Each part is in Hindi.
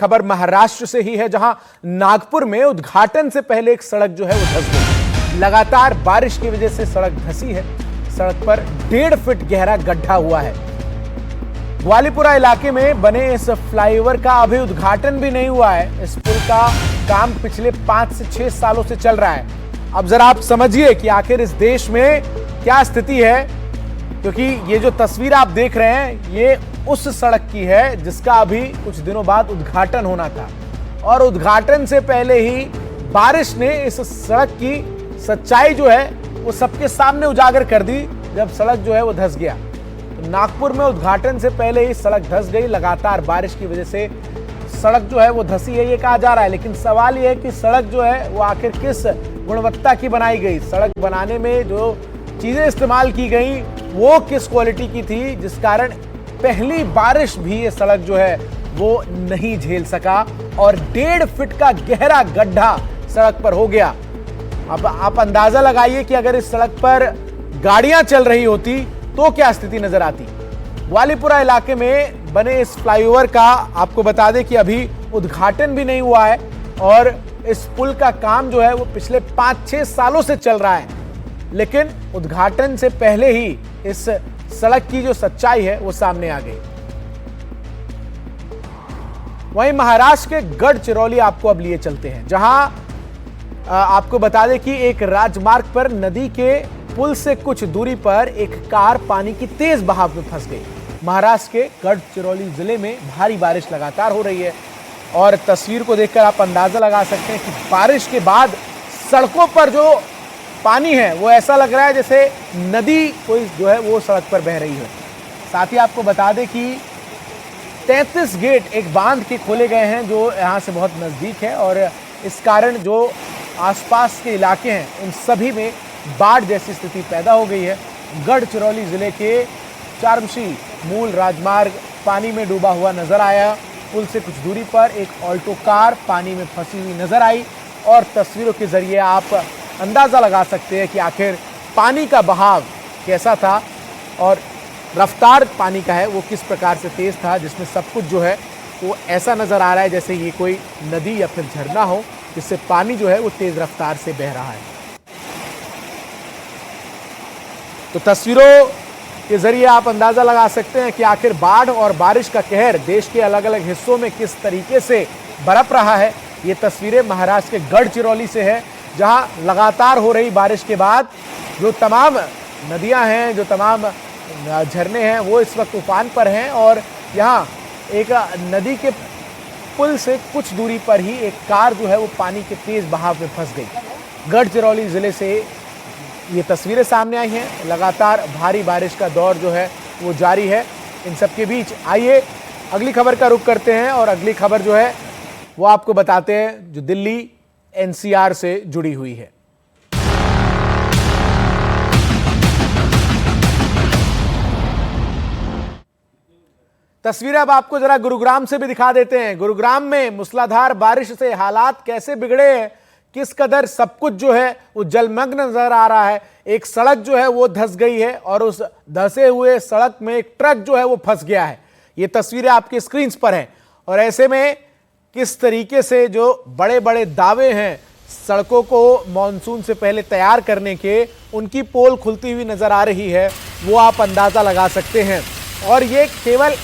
खबर महाराष्ट्र से ही है, जहां नागपुर में उद्घाटन से पहले एक सड़क जो है वो धंस गई। लगातार बारिश की वजह से सड़क धंसी है। सड़क पर 1.5 फीट गहरा गड्ढा हुआ है। ग्वालीपुरा इलाके में बने इस फ्लाईओवर का अभी उद्घाटन भी नहीं हुआ है। इस पुल का काम पिछले 5 से 6 सालों से चल रहा है। अब जरा आप समझिए कि आखिर इस देश में क्या स्थिति है, क्योंकि ये जो तस्वीर आप देख रहे हैं ये उस सड़क की है जिसका अभी कुछ दिनों बाद उद्घाटन होना था, और उद्घाटन से पहले ही बारिश ने इस सड़क की सच्चाई जो है वो सबके सामने उजागर कर दी, जब सड़क जो है वो धंस गया। तो नागपुर में उद्घाटन से पहले ही सड़क धंस गई। लगातार बारिश की वजह से सड़क जो है वो धंसी है, ये कहा जा रहा है। लेकिन सवाल ये है कि सड़क जो है वो आखिर किस गुणवत्ता की बनाई गई, सड़क बनाने में जो चीजें इस्तेमाल की गई वो किस क्वालिटी की थी, जिस कारण पहली बारिश भी ये सड़क जो है वो नहीं झेल सका और 1.5 फीट का गहरा गड्ढा सड़क पर हो गया। अब आप अंदाजा लगाइए कि अगर इस सड़क पर गाड़ियां चल रही होती तो क्या स्थिति नजर आती। ग्वालीपुरा इलाके में बने इस फ्लाईओवर का आपको बता दें कि अभी उद्घाटन भी नहीं हुआ है, और इस पुल का काम जो है वो पिछले 5-6 सालों से चल रहा है। लेकिन उद्घाटन से पहले ही इस सड़क की जो सच्चाई है वो सामने आ गई। वहीं महाराष्ट्र के गढ़चिरौली आपको अब लिए चलते हैं, जहां आपको बता दें कि एक राजमार्ग पर नदी के पुल से कुछ दूरी पर एक कार पानी की तेज बहाव में फंस गई। महाराष्ट्र के गढ़चिरौली जिले में भारी बारिश लगातार हो रही है, और तस्वीर को देखकर आप अंदाजा लगा सकते हैं कि बारिश के बाद सड़कों पर जो पानी है वो ऐसा लग रहा है जैसे नदी कोई जो है वो सड़क पर बह रही है। साथ ही आपको बता दें कि 33 गेट एक बांध के खोले गए हैं जो यहाँ से बहुत नज़दीक है, और इस कारण जो आसपास के इलाके हैं उन सभी में बाढ़ जैसी स्थिति पैदा हो गई है। गढ़चिरौली जिले के चारमशी मूल राजमार्ग पानी में डूबा हुआ नजर आया। पुल से कुछ दूरी पर एक ऑल्टो कार पानी में फंसी हुई नजर आई, और तस्वीरों के जरिए आप अंदाज़ा लगा सकते हैं कि आखिर पानी का बहाव कैसा था और रफ्तार पानी का है वो किस प्रकार से तेज़ था, जिसमें सब कुछ जो है वो ऐसा नज़र आ रहा है जैसे ये कोई नदी या फिर झरना हो, जिससे पानी जो है वो तेज़ रफ्तार से बह रहा है। तो तस्वीरों के जरिए आप अंदाज़ा लगा सकते हैं कि आखिर बाढ़ और बारिश का कहर देश के अलग अलग हिस्सों में किस तरीके से बरप रहा है। ये तस्वीरें महाराष्ट्र के गढ़चिरौली से है, जहां लगातार हो रही बारिश के बाद जो तमाम नदियां हैं, जो तमाम झरने हैं वो इस वक्त उफान पर हैं, और यहां एक नदी के पुल से कुछ दूरी पर ही एक कार जो है वो पानी के तेज बहाव में फंस गई। गढ़चिरौली जिले से ये तस्वीरें सामने आई हैं। लगातार भारी बारिश का दौर जो है वो जारी है। इन सब के बीच आइए अगली खबर का रुख करते हैं, और अगली खबर जो है वो आपको बताते हैं जो दिल्ली एनसीआर से जुड़ी हुई है। तस्वीरें अब आपको जरा गुरुग्राम से भी दिखा देते हैं। गुरुग्राम में मूसलाधार बारिश से हालात कैसे बिगड़े हैं, किस कदर सब कुछ जो है वो जलमग्न नजर आ रहा है। एक सड़क जो है वो धंस गई है, और उस धंसे हुए सड़क में एक ट्रक जो है वो फंस गया है। ये तस्वीरें आपकी स्क्रीन पर हैं, और ऐसे में किस तरीके से जो बड़े बड़े दावे हैं सड़कों को मॉनसून से पहले तैयार करने के, उनकी पोल खुलती हुई नजर आ रही है, वो आप अंदाजा लगा सकते हैं। और ये केवल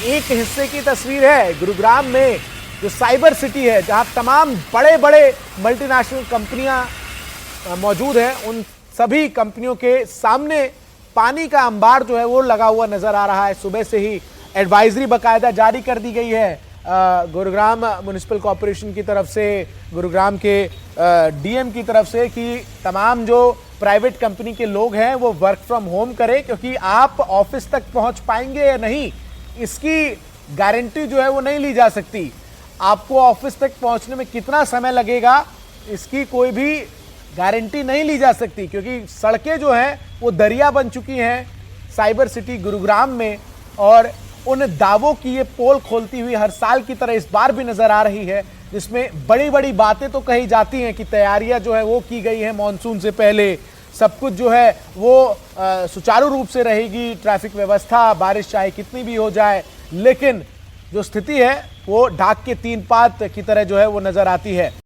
एक हिस्से की तस्वीर है। गुरुग्राम में जो साइबर सिटी है, जहां तमाम बड़े बड़े मल्टीनेशनल कंपनियां मौजूद हैं, उन सभी कंपनियों के सामने पानी का अंबार जो है वो लगा हुआ नजर आ रहा है। सुबह से ही एडवाइजरी बाकायदा जारी कर दी गई है गुरुग्राम म्युनिसिपल कॉरपोरेशन की तरफ से, गुरुग्राम के डीएम की तरफ से, कि तमाम जो प्राइवेट कंपनी के लोग हैं वो वर्क फ्रॉम होम करें, क्योंकि आप ऑफिस तक पहुंच पाएंगे या नहीं इसकी गारंटी जो है वो नहीं ली जा सकती। आपको ऑफिस तक पहुंचने में कितना समय लगेगा इसकी कोई भी गारंटी नहीं ली जा सकती, क्योंकि सड़कें जो हैं वो दरिया बन चुकी हैं साइबर सिटी गुरुग्राम में, और उन दावों की ये पोल खोलती हुई हर साल की तरह इस बार भी नजर आ रही है, जिसमें बड़ी बड़ी बातें तो कही जाती हैं कि तैयारियां जो है वो की गई हैं मॉनसून से पहले, सब कुछ जो है वो सुचारू रूप से रहेगी, ट्रैफिक व्यवस्था बारिश चाहे कितनी भी हो जाए, लेकिन जो स्थिति है वो ढाक के तीन पात की तरह जो है वो नजर आती है।